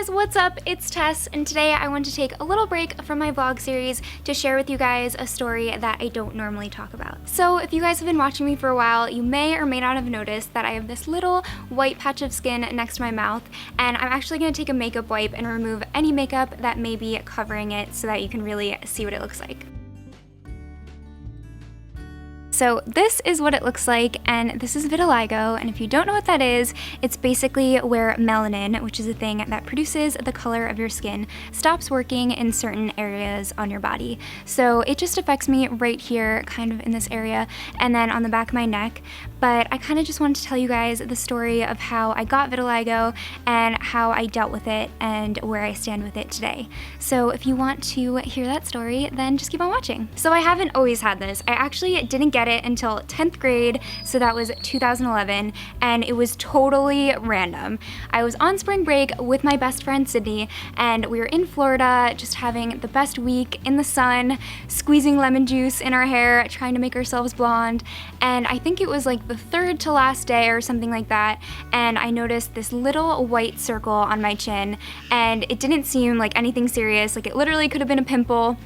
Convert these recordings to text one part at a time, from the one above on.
guys, what's up? It's Tess, and today I want to take a little break from my vlog series to share with you guys a story that I don't normally talk about. So if you guys have been watching me for a while, you may or may not have noticed that I have this little white patch of skin next to my mouth, and I'm actually going to take a makeup wipe and remove any makeup that may be covering it so that you can really see what it looks like. So this is what it looks like, and this is vitiligo, and if you don't know what that is, it's basically where melanin, which is a thing that produces the color of your skin, stops working in certain areas on your body. So it just affects me right here, kind of in this area, and then on the back of my neck. But I kind of just wanted to tell you guys the story of how I got vitiligo and how I dealt with it and where I stand with it today. So if you want to hear that story, then just keep on watching. So I haven't always had this. I actually didn't get it until 10th grade, so that was 2011, and it was totally random. I was on spring break with my best friend Sydney, and we were in Florida just having the best week in the sun, squeezing lemon juice in our hair, trying to make ourselves blonde, and I think it was like the third to last day or something like that, and I noticed this little white circle on my chin, and it didn't seem like anything serious, like it literally could have been a pimple.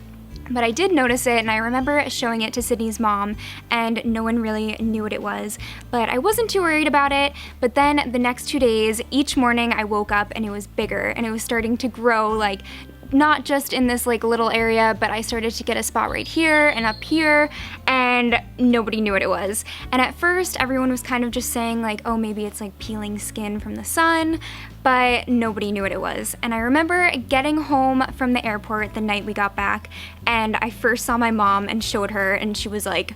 But I did notice it, and I remember showing it to Sydney's mom, and no one really knew what it was. But I wasn't too worried about it, but then the next 2 days, each morning I woke up and it was bigger, and it was starting to grow, like, not just in this like little area, but I started to get a spot right here and up here, and nobody knew what it was. And at first everyone was kind of just saying like, oh, maybe it's like peeling skin from the sun, but nobody knew what it was. And I remember getting home from the airport the night we got back, and I first saw my mom and showed her, and she was like,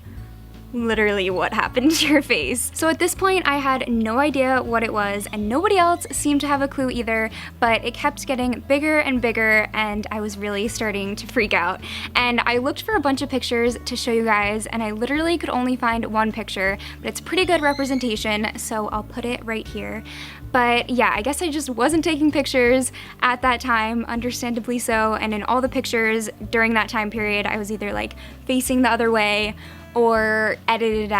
literally, what happened to your face? So at this point I had no idea what it was, and nobody else seemed to have a clue either, but it kept getting bigger and bigger, and I was really starting to freak out. And I looked for a bunch of pictures to show you guys, and I literally could only find one picture, but it's pretty good representation, so I'll put it right here. But yeah, I guess I just wasn't taking pictures at that time, understandably so, and in all the pictures during that time period I was either like facing the other way or edited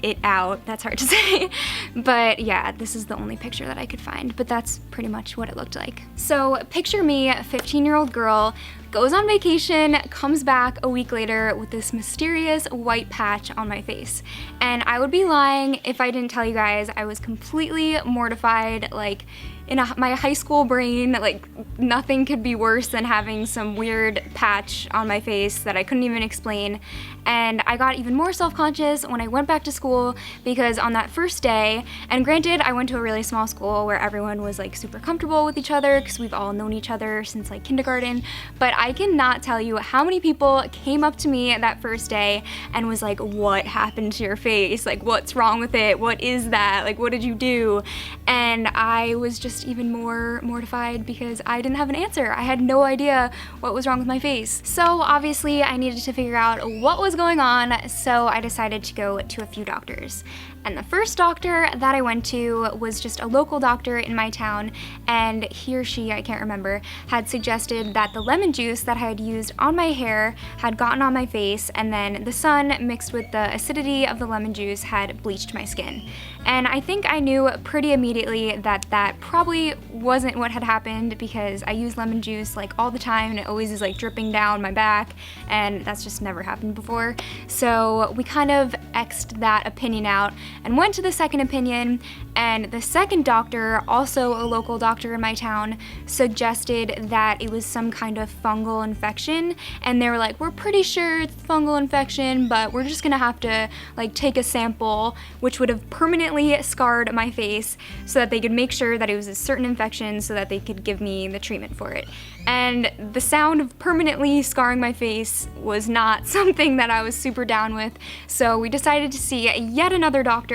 it out, that's hard to say. But yeah, this is the only picture that I could find, but that's pretty much what it looked like. So picture me, a 15-year-old girl, goes on vacation, comes back a week later with this mysterious white patch on my face. And I would be lying if I didn't tell you guys I was completely mortified. Like, in my high school brain, like, nothing could be worse than having some weird patch on my face that I couldn't even explain. And I got even more self-conscious when I went back to school, because on that first day, and granted I went to a really small school where everyone was like super comfortable with each other because we've all known each other since like kindergarten, but I cannot tell you how many people came up to me that first day and was like, what happened to your face? Like, what's wrong with it? What is that? Like, what did you do? And I was just even more mortified because I didn't have an answer. I had no idea what was wrong with my face. So obviously I needed to figure out what was going on, so I decided to go to a few doctors. And the first doctor that I went to was just a local doctor in my town, and he or she, I can't remember, had suggested that the lemon juice that I had used on my hair had gotten on my face, and then the sun mixed with the acidity of the lemon juice had bleached my skin. And I think I knew pretty immediately that that probably wasn't what had happened, because I use lemon juice like all the time and it always is like dripping down my back, and that's just never happened before. So we kind of X'd that opinion out and went to the second opinion, and the second doctor, also a local doctor in my town, suggested that it was some kind of fungal infection, and they were like, we're pretty sure it's fungal infection, but we're just gonna have to like take a sample, which would have permanently scarred my face, so that they could make sure that it was a certain infection so that they could give me the treatment for it. And the sound of permanently scarring my face was not something that I was super down with, so we decided to see yet another doctor.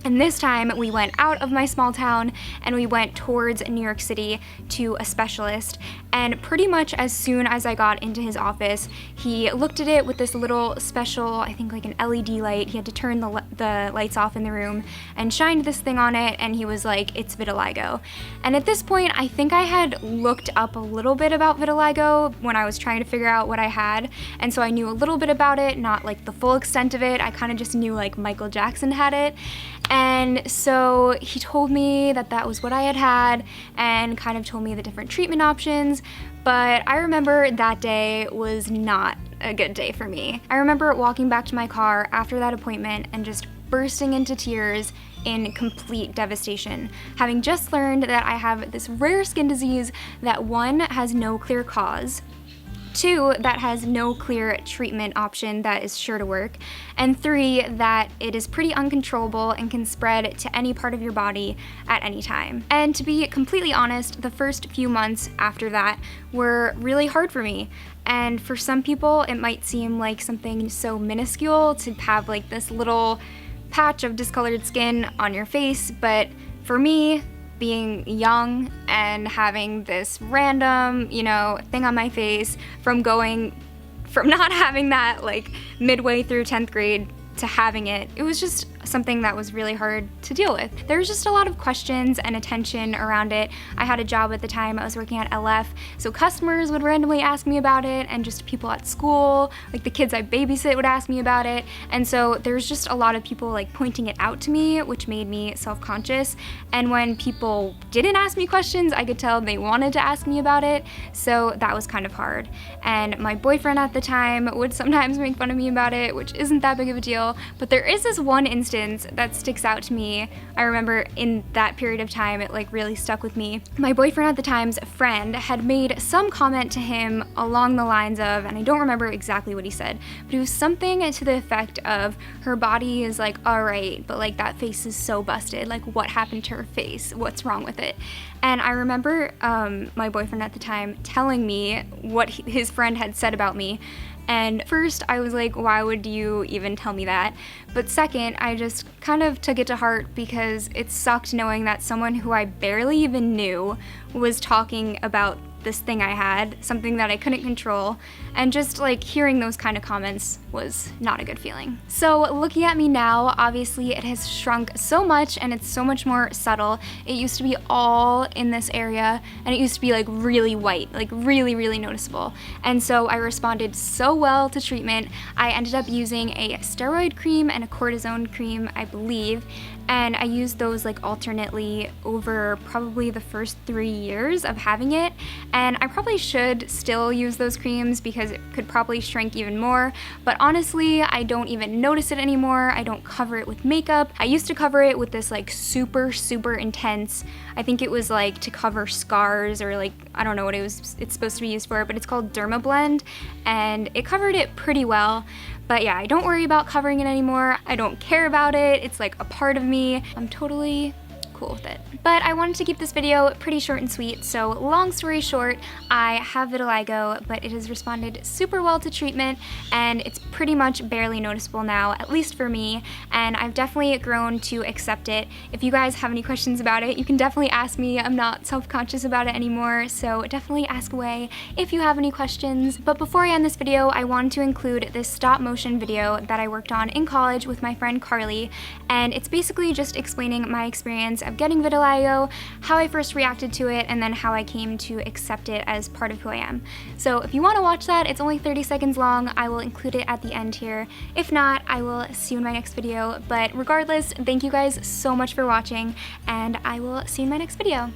And this time we went out of my small town and we went towards New York City to a specialist. And pretty much as soon as I got into his office, he looked at it with this little special, I think like an LED light. He had to turn the lights off in the room and shined this thing on it, and he was like, it's vitiligo. And at this point, I think I had looked up a little bit about vitiligo when I was trying to figure out what I had. And so I knew a little bit about it, not like the full extent of it. I kind of just knew like Michael Jackson had it. And so he told me that that was what I had had and kind of told me the different treatment options. But I remember that day was not a good day for me. I remember walking back to my car after that appointment and just bursting into tears in complete devastation, having just learned that I have this rare skin disease that, one, has no clear cause, two, that has no clear treatment option that is sure to work, and three, that it is pretty uncontrollable and can spread to any part of your body at any time. And to be completely honest, the first few months after that were really hard for me. And for some people, it might seem like something so minuscule to have like this little patch of discolored skin on your face, but for me, being young and having this random, thing on my face from not having that like midway through 10th grade to having it, it was just something that was really hard to deal with. There was just a lot of questions and attention around it. I had a job at the time, I was working at LF, so customers would randomly ask me about it, and just people at school, like the kids I babysit, would ask me about it, and so there's just a lot of people like pointing it out to me, which made me self-conscious. And when people didn't ask me questions, I could tell they wanted to ask me about it, so that was kind of hard. And my boyfriend at the time would sometimes make fun of me about it, which isn't that big of a deal, but there is this one instance that sticks out to me. I remember in that period of time, it like really stuck with me. My boyfriend at the time's friend had made some comment to him along the lines of, and I don't remember exactly what he said, but it was something to the effect of, her body is like all right, but like that face is so busted, like what happened to her face, what's wrong with it? And I remember my boyfriend at the time telling me what his friend had said about me. And first I was like, why would you even tell me that? But second, I just kind of took it to heart because it sucked knowing that someone who I barely even knew was talking about this thing I had, something that I couldn't control, and just like hearing those kind of comments was not a good feeling. So looking at me now, obviously it has shrunk so much and it's so much more subtle. It used to be all in this area and it used to be like really white, like really, really noticeable. And so I responded so well to treatment. I ended up using a steroid cream and a cortisone cream, I believe, and I used those like alternately over probably the first 3 years of having it. And I probably should still use those creams because it could probably shrink even more, but honestly, I don't even notice it anymore. I don't cover it with makeup. I used to cover it with this like super, super intense, I think it was like to cover scars, or like, I don't know what it's supposed to be used for, but it's called Derma Blend, and it covered it pretty well. But yeah, I don't worry about covering it anymore. I don't care about it. It's like a part of me. I'm totally cool with it. But I wanted to keep this video pretty short and sweet, so long story short, I have vitiligo, but it has responded super well to treatment, and it's pretty much barely noticeable now, at least for me, and I've definitely grown to accept it. If you guys have any questions about it, you can definitely ask me. I'm not self-conscious about it anymore, so definitely ask away if you have any questions. But before I end this video, I wanted to include this stop motion video that I worked on in college with my friend Carly, and it's basically just explaining my experience of getting vitiligo, how I first reacted to it, and then how I came to accept it as part of who I am. So if you want to watch that, it's only 30 seconds long. I will include it at the end here. If not, I will see you in my next video. But regardless, thank you guys so much for watching, and I will see you in my next video.